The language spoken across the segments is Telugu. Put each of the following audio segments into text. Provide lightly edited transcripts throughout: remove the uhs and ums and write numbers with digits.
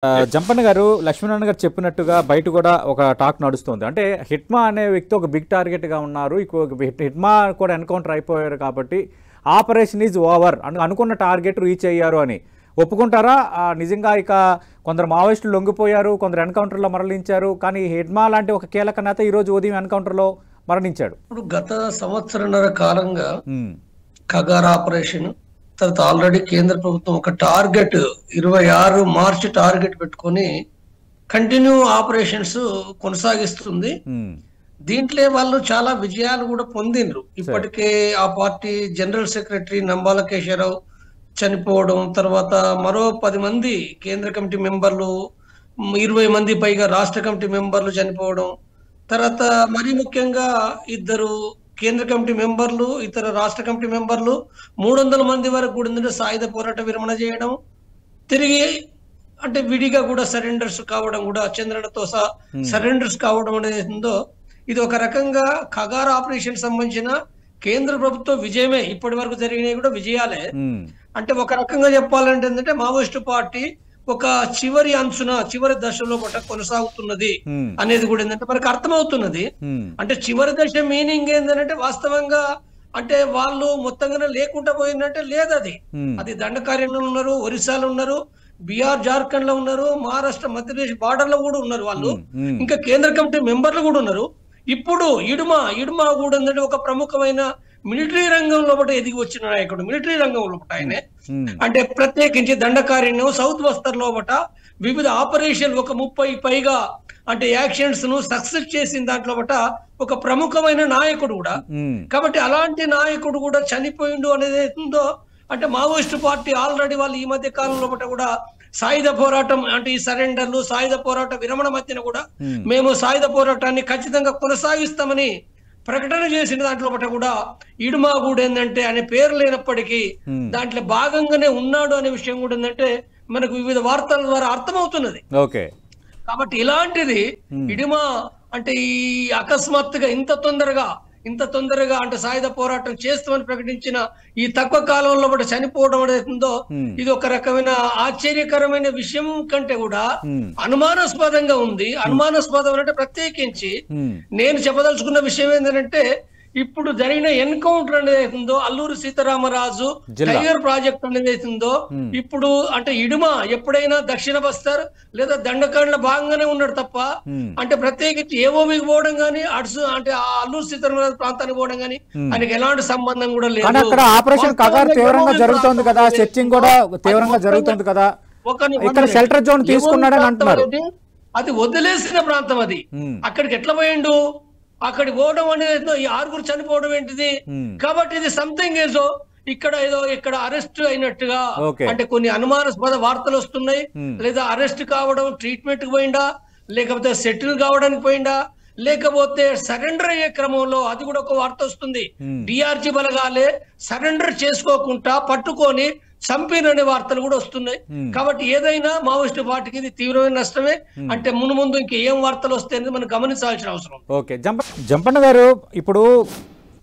జంపన్న గారు లక్ష్మీనారాయణ గారు చెప్పినట్టుగా బయట కూడా ఒక టాక్ నడుస్తుంది. అంటే హిట్మా అనే వ్యక్తి ఒక బిగ్ టార్గెట్గా ఉన్నారు. హిట్మా కూడా ఎన్కౌంటర్ అయిపోయారు కాబట్టి ఆపరేషన్ ఈజ్ ఓవర్ అనుకున్న టార్గెట్ రీచ్ అయ్యారు అని ఒప్పుకుంటారా? నిజంగా ఇక కొందరు మావోయిస్టులు లొంగిపోయారు, కొందరు ఎన్కౌంటర్లో మరణించారు. కానీ హిట్మా లాంటి ఒక కీలక నేత ఈరోజు ఉదయం ఎన్కౌంటర్లో మరణించాడు. ఇప్పుడు గత సంవత్సరంన్నర కాలంగా కగార్ ఆపరేషన్ తర్వాత ఆల్రెడీ కేంద్ర ప్రభుత్వం ఒక టార్గెట్ 26 మార్చి టార్గెట్ పెట్టుకొని కంటిన్యూ ఆపరేషన్స్ కొనసాగిస్తుంది. దీంట్లో వాళ్ళు చాలా విజయాలు కూడా పొందిండ్రు. ఇప్పటికే ఆ party general secretary Nambala Keshavarao చనిపోవడం, తర్వాత మరో 10 మంది కేంద్ర కమిటీ మెంబర్లు, 20 మంది పైగా రాష్ట్ర కమిటీ మెంబర్లు చనిపోవడం, తర్వాత మరీ ముఖ్యంగా 2 కేంద్ర కమిటీ మెంబర్లు, ఇతర రాష్ట్ర కమిటీ మెంబర్లు 300 మంది వరకు కూడా సాయుధ పోరాట విరమణ చేయడం, తిరిగి అంటే విడిగా కూడా సరెండర్స్ కావడం, కూడా చంద్రనతో సహా సరెండర్స్ కావడం అనేది ఉందో, ఇది ఒక రకంగా కగార్ ఆపరేషన్ సంబంధించిన కేంద్ర ప్రభుత్వ విజయమే. ఇప్పటి వరకు జరిగినవి కూడా విజయాలే. అంటే ఒక రకంగా చెప్పాలంటే ఏంటంటే మావోయిస్టు పార్టీ ఒక చివరి అంచున చివరి దశలో కొనసాగుతున్నది అనేది కూడా ఏంటంటే మనకు అర్థమవుతున్నది. అంటే చివరి దశ మీనింగ్ ఏంటంటే వాస్తవంగా అంటే వాళ్ళు మొత్తంగానే లేకుండా పోయిందంటే లేదు. అది దండకార్యంలో ఉన్నారు, ఒరిస్సాలో ఉన్నారు, బీహార్ జార్ఖండ్ లో ఉన్నారు, మహారాష్ట్ర మధ్యప్రదేశ్ బార్డర్ లో కూడా ఉన్నారు వాళ్ళు, ఇంకా కేంద్ర కమిటీ మెంబర్లు కూడా ఉన్నారు. ఇప్పుడు ఇడుమా కూడా ఏంటంటే ఒక ప్రముఖమైన మిలిటరీ రంగంలో ఎదిగి వచ్చిన నాయకుడు. మిలిటరీ రంగంలో ఆయనే అంటే ప్రత్యేకించి దండకారణ్యం సౌత్ బస్తర్ లోపట వివిధ ఆపరేషన్ ఒక 30 పైగా అంటే యాక్షన్స్ ను సక్సెస్ చేసిన దాంట్లో ఒక ప్రముఖమైన నాయకుడు కూడా. కాబట్టి అలాంటి నాయకుడు కూడా చనిపోయిండు అనేది ఉందో అంటే మావోయిస్టు పార్టీ ఆల్రెడీ వాళ్ళు ఈ మధ్య కాలంలో కూడా సాయుధ పోరాటం అంటే ఈ సరెండర్లు సాయుధ పోరాట విరమణ మధ్యన కూడా మేము సాయుధ పోరాటాన్ని ఖచ్చితంగా కొనసాగిస్తామని ప్రకటన చేసిన దాంట్లో కూడా ఇడుమా కూడా ఏంటంటే అనే పేరు లేనప్పటికీ దాంట్లో భాగంగానే ఉన్నాడు అనే విషయం కూడా ఏంటంటే మనకు వివిధ వార్తల ద్వారా అర్థమవుతున్నది. కాబట్టి ఇలాంటిది ఇడుమా అంటే ఈ అకస్మాత్తుగా ఇంత తొందరగా అంటే సాయుధ పోరాటం చేస్తామని ప్రకటించిన ఈ తక్కువ కాలంలో చనిపోవడం అనేది ఉందో, ఇది ఒక రకమైన ఆశ్చర్యకరమైన విషయం కంటే కూడా అనుమానాస్పదంగా ఉంది. అనుమానాస్పదం అంటే ప్రత్యేకించి నేను చెప్పదలుచుకున్న విషయం ఏంటంటే ఇప్పుడు జరిగిన ఎన్కౌంటర్ అనేది ఉందో అల్లూరి సీతారామరాజు టైగర్ ప్రాజెక్ట్ అనేది ఉందో, ఇప్పుడు అంటే ఇడుమా ఎప్పుడైనా దక్షిణ బస్తర్ లేదా దండకాండ్ల భాగంగానే ఉన్నాడు తప్ప అంటే ప్రత్యేకించి ఏఓవికి పోవడం గానీ అటు అంటే అల్లూరి సీతారామరాజు ప్రాంతానికి పోవడం గానీ ఆయనకి ఎలాంటి సంబంధం కూడా లేదు. అక్కడ ఆపరేషన్ కగార్ తీవ్రంగా జరుగుతుంది కదా, సెర్చింగ్ కూడా తీవ్రంగా జరుగుతుంది కదా, ఇక్కడ షెల్టర్ జోన్ తీసుకున్నాడని అంటున్నారు. అది వదిలేసిన ప్రాంతం అది. అక్కడికి ఎట్లా పోయిండు? అక్కడికి పోవడం అనేది ఈ 6 చనిపోవడం ఏంటిది? కాబట్టి ఇది సంథింగ్ ఏదో ఇక్కడ అరెస్ట్ అయినట్టుగా అంటే కొన్ని అనుమానాస్పద వార్తలు వస్తున్నాయి. లేదా అరెస్ట్ కావడం, ట్రీట్మెంట్ కి పోయిందా, లేకపోతే సెటిల్ కావడానికి పోయిందా, లేకపోతే సరెండర్ అయ్యే క్రమంలో అది కూడా ఒక వార్త వస్తుంది. డిఆర్జీ బలగాలే సరెండర్ చేసుకోకుండా పట్టుకొని చంపిననే వార్తలు కూడా వస్తున్నాయి. కాబట్టి ఏదైనా మావోయిస్టు పార్టీకి ఇది తీవ్రమైన నష్టమే. అంటే ముందు ఇంకేం వార్తలు వస్తాయని మనం గమనించాల్సిన అవసరం. ఓకే జంపన్న గారు, ఇప్పుడు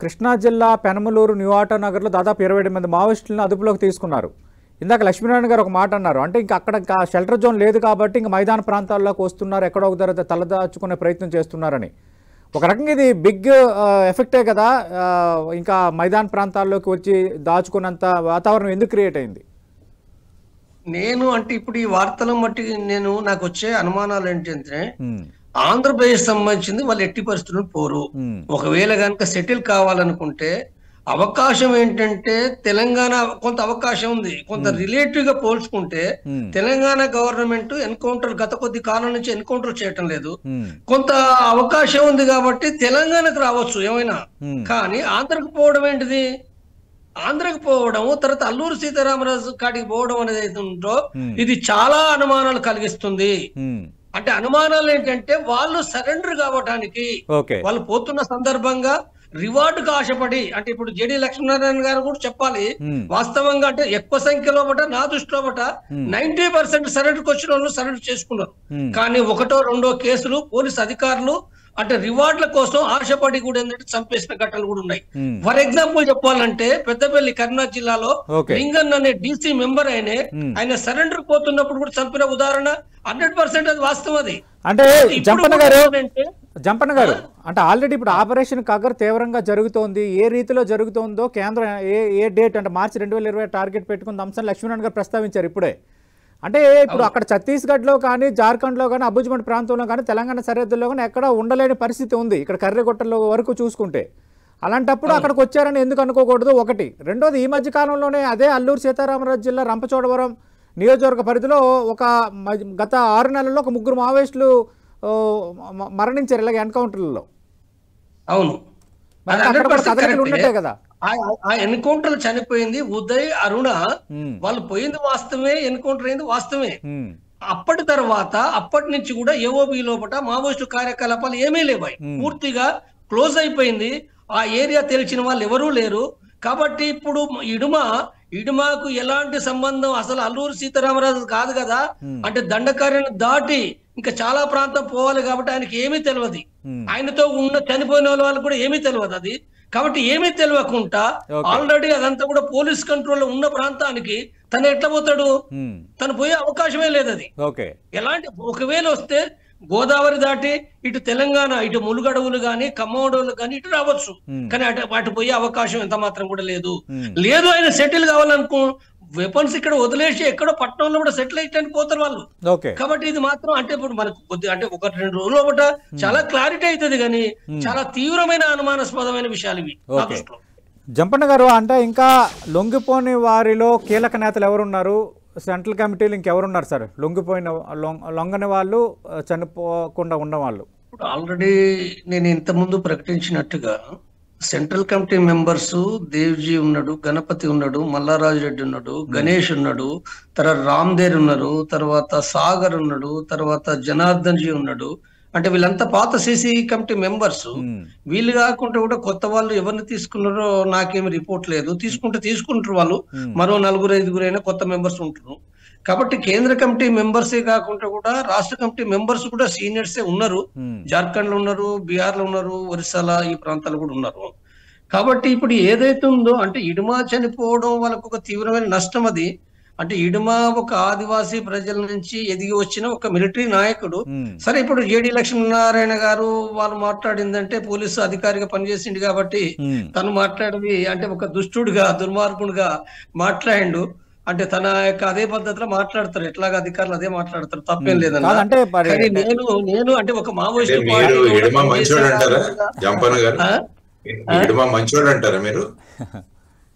కృష్ణా జిల్లా పెనమలూరు న్యూ ఆటో నగర్ లో దాదాపు 27 మంది మావోయిస్టులను అదుపులోకి తీసుకున్నారు. ఇందాక లక్ష్మీనారాయణ గారు ఒక మాట అన్నారు, అంటే ఇంకా అక్కడ షెల్టర్ జోన్ లేదు కాబట్టి ఇంకా మైదాన ప్రాంతాల్లోకి వస్తున్నారు, ఎక్కడో ఒక దగ్గర తలదాచుకునే ప్రయత్నం చేస్తున్నారని. ఒక రకంగా ఇది బిగ్ ఎఫెక్టే కదా, ఇంకా మైదాన ప్రాంతాల్లోకి వచ్చి దాచుకున్నంత వాతావరణం ఎందుకు క్రియేట్ అయింది? నేను అంటే ఇప్పుడు ఈ వార్తలను బట్టి నాకు వచ్చే అనుమానాలు ఏంటంటే ఆంధ్రప్రదేశ్ సంబంధించింది వాళ్ళు ఎట్టి పరిస్థితులు పోరు. ఒకవేళ కనుక సెటిల్ కావాలనుకుంటే అవకాశం ఏంటంటే తెలంగాణ కొంత అవకాశం ఉంది. కొంత రిలేటివ్ గా పోల్చుకుంటే తెలంగాణ గవర్నమెంట్ ఎన్కౌంటర్ గత కొద్ది కాలం నుంచి ఎన్కౌంటర్ చేయటం లేదు. కొంత అవకాశం ఉంది కాబట్టి తెలంగాణకు రావచ్చు ఏమైనా. కానీ ఆంధ్రకు పోవడం ఏంటిది? ఆంధ్రకు పోవడం తర్వాత అల్లూరు సీతారామరాజు కాడికి పోవడం అనేది ఉంటో ఇది చాలా అనుమానాలు కలిగిస్తుంది. అంటే అనుమానాలు ఏంటంటే వాళ్ళు సరెండర్ కావడానికి వాళ్ళు పోతున్న సందర్భంగా రివార్డుకు ఆశపడి అంటే ఇప్పుడు జేడీ లక్ష్మీనారాయణ గారు కూడా చెప్పాలి వాస్తవంగా అంటే ఎక్కువ సంఖ్యలో నా దృష్టిలో 90% సరెండర్కి వచ్చిన వాళ్ళు సరెండర్ చేసుకున్నారు. కానీ 1-2 కేసులు పోలీసు అధికారులు అంటే రివార్డుల కోసం ఆశపడి కూడా ఏంటంటే చంపేసిన ఘటనలు కూడా ఉన్నాయి. ఫర్ ఎగ్జాంపుల్ చెప్పాలంటే పెద్దపల్లి కరీంనగర్ జిల్లాలో లింగన్ అనే డీసీ మెంబర్ ఆయన సరెండర్ పోతున్నప్పుడు కూడా చంపిన ఉదాహరణ 100% అది వాస్తవం. అది అంటే జంపన్న గారు అంటే ఆల్రెడీ ఇప్పుడు ఆపరేషన్ కగర్ తీవ్రంగా జరుగుతోంది. ఏ రీతిలో జరుగుతోందో కేంద్రం ఏ డేట్ అంటే మార్చి 2020 టార్గెట్ పెట్టుకున్న అంశాన్ని లక్ష్మీనారాయణ గారు ప్రస్తావించారు ఇప్పుడే. అంటే ఇప్పుడు అక్కడ ఛత్తీస్గఢ్లో కానీ జార్ఖండ్లో కానీ అబుజ్మండ్ ప్రాంతంలో కానీ తెలంగాణ సరిహద్దుల్లో కానీ ఎక్కడ ఉండలేని పరిస్థితి ఉంది ఇక్కడ కర్రెగొట్టల వరకు చూసుకుంటే. అలాంటప్పుడు అక్కడికి వచ్చారని ఎందుకు అనుకోకూడదు ఒకటి. రెండోది ఈ మధ్య కాలంలోనే అదే అల్లూరు సీతారామరాజు జిల్లా రంపచోడవరం నియోజకవర్గ పరిధిలో గత 6 నెలల్లో ఒక 3 మావోయిస్టులు మరణించారు ఇలాగ ఎన్కౌంటర్లలో. అవును, ఉన్నట్టే కదా. ఆ ఎన్కౌంటర్ చనిపోయింది ఉదయ్ అరుణ, వాళ్ళు పోయింది వాస్తవమే, ఎన్కౌంటర్ అయింది వాస్తవమే. అప్పటి నుంచి కూడా ఏఓబి లోపల మావోయిస్టు కార్యకలాపాలు ఏమీ లేవాయి, పూర్తిగా క్లోజ్ అయిపోయింది. ఆ ఏరియా తెలిసిన వాళ్ళు ఎవరూ లేరు. కాబట్టి ఇప్పుడు ఇడుమాకు ఎలాంటి సంబంధం అసలు అల్లూరు సీతారామరాజు కాదు కదా. అంటే దండకార్యాన్ని దాటి ఇంకా చాలా ప్రాంతం పోవాలి కాబట్టి ఆయనకి ఏమీ తెలియదు. ఆయనతో ఉన్న చనిపోయిన వాళ్ళు కూడా ఏమీ తెలియదు అది. కాబట్టి ఏమీ తెలియకుండా ఆల్రెడీ అదంతా కూడా పోలీస్ కంట్రోల్లో ఉన్న ప్రాంతానికి తను ఎట్లా పోతాడు? తను పోయే అవకాశమే లేదు. అది ఎలాంటి ఒకవేళ వస్తే గోదావరి దాటి ఇటు తెలంగాణ ఇటు ములుగడవులు గాని ఖమ్మం అడవులు గాని ఇటు రావచ్చు, కానీ అటు పోయే అవకాశం ఎంత మాత్రం కూడా లేదు. ఆయన సెటిల్ కావాలనుకో వెపన్స్ ఇక్కడ వదిలేసి ఎక్కడో పట్టణంలో కూడా సెటిల్ అయితే పోతారు వాళ్ళు. కాబట్టి ఇది మాత్రం అంటే ఇప్పుడు మనకు అంటే 1-2 రోజుల ఒకట చాలా క్లారిటీ అవుతుంది, కానీ చాలా తీవ్రమైన అనుమానాస్పదమైన విషయాలు ఇవి. జంపన్న గారు అంటే ఇంకా లొంగిపోని వారిలో కీలక నేతలు ఎవరున్నారు? సెంట్రల్ కమిటీలు ఇంకెవరున్నారు సార్ లొంగని వాళ్ళు, చనిపోకుండా ఉన్న వాళ్ళు? ఆల్రెడీ నేను ఇంతకుముందు ప్రకటించినట్టుగా సెంట్రల్ కమిటీ మెంబర్స్ దేవ్జీ ఉన్నాడు, గణపతి ఉన్నాడు, మల్లారాజు రెడ్డి ఉన్నాడు, గణేష్ ఉన్నాడు, తర్వాత రామ్దేర్ ఉన్నారు, తర్వాత సాగర్ ఉన్నాడు, తర్వాత జనార్దన్ జీ ఉన్నాడు. అంటే వీళ్ళంతా పాత సిసి కమిటీ మెంబర్స్. వీళ్ళు కాకుండా కూడా కొత్త వాళ్ళు ఎవరిని తీసుకున్నారో నాకేమి రిపోర్ట్ లేదు. తీసుకుంటారు వాళ్ళు, మరో 4-5 అయినా కొత్త మెంబర్స్ ఉంటారు. కాబట్టి కేంద్ర కమిటీ మెంబర్సే కాకుండా కూడా రాష్ట్ర కమిటీ మెంబర్స్ కూడా సీనియర్సే ఉన్నారు. జార్ఖండ్ లో ఉన్నారు, బీహార్ లో ఉన్నారు, ఒరిస్సాలో ఈ ప్రాంతాలు కూడా ఉన్నారు. కాబట్టి ఇప్పుడు ఏదైతే ఉందో అంటే ఇడుమా చనిపోవడం వాళ్ళకు ఒక తీవ్రమైన నష్టం. అది అంటే ఇడుమా ఒక ఆదివాసీ ప్రజల నుంచి ఎదిగి వచ్చిన ఒక మిలిటరీ నాయకుడు. సరే ఇప్పుడు జేడి లక్ష్మీనారాయణ గారు వాళ్ళు మాట్లాడిందంటే పోలీసు అధికారిగా పనిచేసిండు కాబట్టి తను మాట్లాడింది అంటే ఒక దుష్టుడుగా దుర్మార్గుడుగా మాట్లాడిండు. అంటే తన యొక్క అదే పద్ధతిలో మాట్లాడతారు, ఎట్లాగా అధికారులు అదే మాట్లాడతారు, తప్పేం లేదన్నా. నేను అంటే ఒక మావోయిస్ట్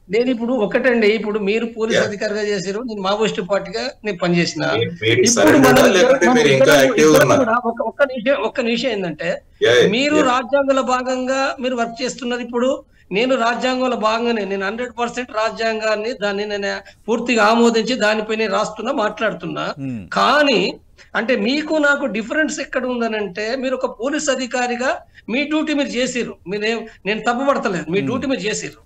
నేను ఇప్పుడు ఒకటండి, ఇప్పుడు మీరు పోలీస్ అధికారిగా చేశారు, నేను మావోయిస్ట్ పార్టీగా నేను పనిచేసిన. ఒక్క నిమిషం ఏంటంటే మీరు రాజ్యాంగంలో భాగంగా మీరు వర్క్ చేస్తున్నారు. ఇప్పుడు నేను రాజ్యాంగంలో భాగంగానే నేను 100% రాజ్యాంగాన్ని దాన్ని నేను పూర్తిగా ఆమోదించి దానిపైన రాస్తున్నా, మాట్లాడుతున్నా. కానీ అంటే మీకు నాకు డిఫరెన్స్ ఎక్కడ ఉందనంటే మీరు ఒక పోలీస్ అధికారిగా మీ డ్యూటీ మీరు చేసిర్రు, నేను తప్పుపడతలేదు, మీ డ్యూటీ మీరు చేసిర్రు.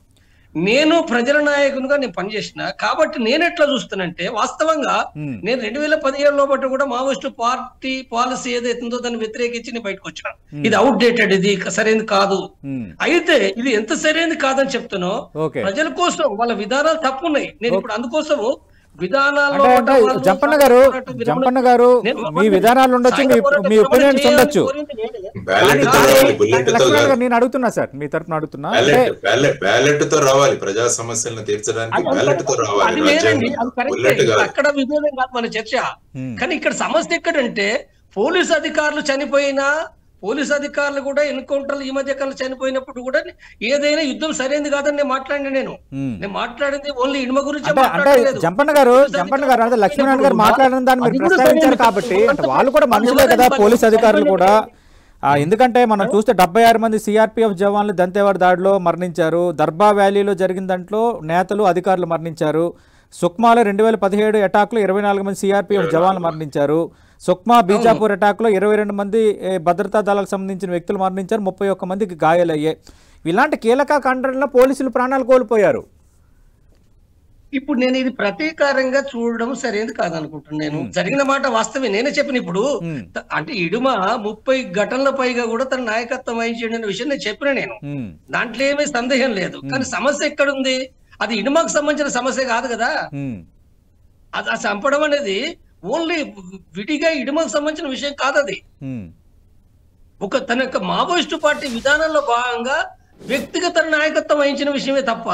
నేను ప్రజల నాయకునిగా నేను పనిచేసిన కాబట్టి నేను ఎట్లా చూస్తానంటే వాస్తవంగా నేను 2017 లోపల కూడా మావోయిస్టు పార్టీ పాలసీ ఏదైతుందో దాన్ని వ్యతిరేకించి నేను బయటకు వచ్చిన. ఇది అవుట్ డేటెడ్, ఇది సరైనది కాదు. అయితే ఇది ఎంత సరైనది కాదని చెప్తానో ప్రజల కోసం వాళ్ళ విధానాలు తప్పున్నాయి. నేను ఇప్పుడు అందుకోసము జంపన్న గారు మీ విధానాలు ఉండొచ్చు, మీ ఒపీనియన్స్ ఉండొచ్చు. నేను అడుగుతున్నా సార్, మీ తరఫున అడుగుతున్నా, బ్యాలెట్ తో రావాలి ప్రజా సమస్యలను తీర్చడానికి, బ్యాలెట్ తో రావాలి. అక్కడ విభేదం కాదు మన చర్చ. కానీ ఇక్కడ సమస్య ఎక్కడంటే పోలీసు అధికారులు చనిపోయినా, పోలీసు అధికారులు కూడా ఎన్కౌంటర్లు ఈ మధ్య కాలంలో చనిపోయినప్పుడు కూడా ఏదైనా యుద్ధం సరైనది కాదని నేను మాట్లాడిన. నేను మాట్లాడింది ఓన్లీ ఇనుమ గురించి. జంపన్న గారు అంటే లక్ష్మీనారాయణ గారు మాట్లాడిన దాన్ని మీరు ప్రస్తావించారు కాబట్టి అంటే వాళ్ళు కూడా మనుషులే కదా పోలీస్ అధికారులు కూడా. ఎందుకంటే మనం చూస్తే 76 మంది సిఆర్పిఎఫ్ జవాన్లు దంతేవాడ దాడిలో మరణించారు. దర్బా వ్యాలీలో జరిగిన దాంట్లో నేతలు అధికారులు మరణించారు. సుక్మాలో 2017 అటాక్లో 24 మంది సిఆర్పిఎఫ్ జవాన్లు మరణించారు. సుక్మా బీజాపూర్ అటాక్లో 22 మంది భద్రతా దళాలకు సంబంధించిన వ్యక్తులు మరణించారు, 31 మందికి గాయాలయ్యాయి. ఇలాంటి కీలక ఖండనలో పోలీసులు ప్రాణాలు కోల్పోయారు. ఇప్పుడు నేను ఇది ప్రతీకారంగా చూడడం సరైనది కాదనుకుంటున్నాను. నేను జరిగిన మాట వాస్తవే, నేనే చెప్పిన. ఇప్పుడు అంటే ఇడుమ 30 ఘటనల పైగా కూడా తన నాయకత్వం వహించిన విషయం నేను చెప్పిన. నేను దాంట్లో ఏమీ సందేహం లేదు. కానీ సమస్య ఎక్కడుంది? అది ఇడుమకు సంబంధించిన సమస్య కాదు కదా. అది చంపడం అనేది ఓన్లీ విడిగా ఇడుమకు సంబంధించిన విషయం కాదు. అది తన యొక్క మావోయిస్టు పార్టీ విధానంలో భాగంగా వ్యక్తిగత నాయకత్వం వహించిన విషయమే తప్ప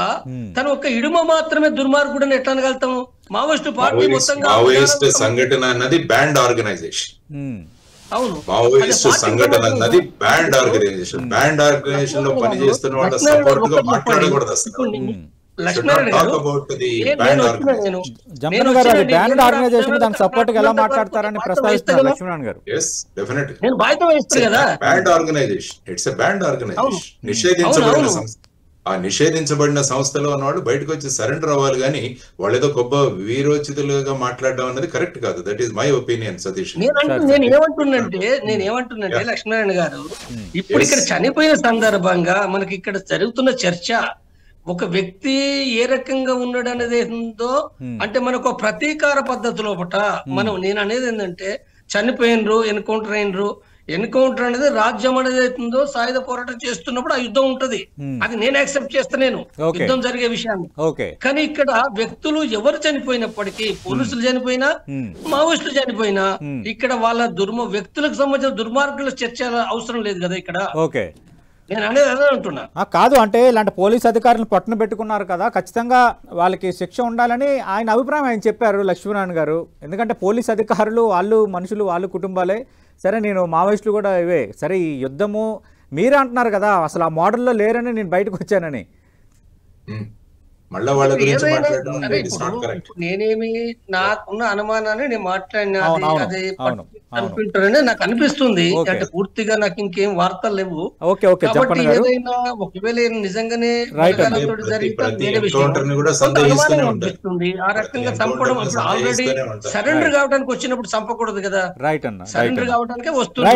తన ఒక ఇడుమ మాత్రమే దుర్మార్గుడని ఎట్లా అనగలుగుతాము? మావోయిస్టు పార్టీ మావోయిస్ట్ సంఘటన అన్నది బ్యాండ్ ఆర్గనైజేషన్. అవును, మావోయిస్ట్ సంఘటన అన్నది బ్యాండ్ ఆర్గనైజేషన్. బ్యాండ్ ఆర్గనైజేషన్ లో పనిచేస్తున్న వాళ్ళ సపోర్ట్ గా మాట్లాడకూడదు అసలు. జమ్మన్న గారు అది బ్యాండ్ ఆర్గనైజేషన్ దానికి సపోర్ట్ గా ఎలా మాట్లాడతారని ప్రస్తావిస్తున్నారు లక్ష్మీనారాయణ గారు. Banned organisation, it's a banned organisation. నిషేధించబడిన సంస్థ. ఆ నిషేధించబడిన సంస్థలో ఉన్నవాళ్ళు బయటకు వచ్చి సరెండర్ అవ్వాలి, కానీ వాళ్ళు ఏదో గొప్ప వీరోచితులుగా మాట్లాడడం అనేది కరెక్ట్ కాదు. That is my opinion Satish. నేను ఏమంటున్నానంటే లక్ష్మీనారాయణ గారు, ఇప్పుడు ఇక్కడ చనిపోయిన సందర్భంగా మనకి ఇక్కడ జరుగుతున్న చర్చ ఒక వ్యక్తి ఏ రకంగా ఉన్నాడు అనేది ఏందో అంటే మనకు ప్రతీకార పద్ధతి లోపట నేను అనేది ఏంటంటే చనిపోయినరు, ఎన్కౌంటర్ అనేది రాజ్యం అనేది అవుతుందో సాయుధ పోరాటం చేస్తున్నప్పుడు ఆ యుద్ధం ఉంటది. అది నేను యాక్సెప్ట్ చేస్తాను, యుద్ధం జరిగే విషయాన్ని. కానీ ఇక్కడ వ్యక్తులు ఎవరు చనిపోయినప్పటికీ, పోలీసులు చనిపోయినా, మావోయిస్టులు చనిపోయినా, ఇక్కడ వాళ్ళ వ్యక్తులకు సంబంధించిన దుర్మార్గుల చర్చ అవసరం లేదు కదా ఇక్కడ. నేను అనేది అదే అంటున్నా. కాదు అంటే ఇలాంటి పోలీస్ అధికారులను పట్టున పెట్టుకున్నారు కదా, ఖచ్చితంగా వాళ్ళకి శిక్ష ఉండాలని ఆయన అభిప్రాయం ఆయన చెప్పారు లక్ష్మీనారాయణ గారు. ఎందుకంటే పోలీస్ అధికారులు వాళ్ళు మనుషులు, వాళ్ళు కుటుంబాలే. సరే నేను మావోయిస్టులు కూడా ఇవే. సరే ఈ యుద్ధము మీరే అంటున్నారు కదా అసలు ఆ మోడల్లో లేరని నేను బయటకు వచ్చానని. నేనేమి నాకున్న అనుమానాన్ని నేను మాట్లాడినా అనుకుంటారని నాకు అనిపిస్తుంది. అంటే పూర్తిగా నాకు ఇంకేం వార్తలు లేవు. కాబట్టి ఏదైనా ఒకవేళ నిజంగానే అనిపిస్తుంది. ఆ రకంగా చంపడం ఆల్రెడీ సరెండర్ కావడానికి వచ్చినప్పుడు చంపకూడదు కదా. సరెండర్ కావడానికే వస్తుంది.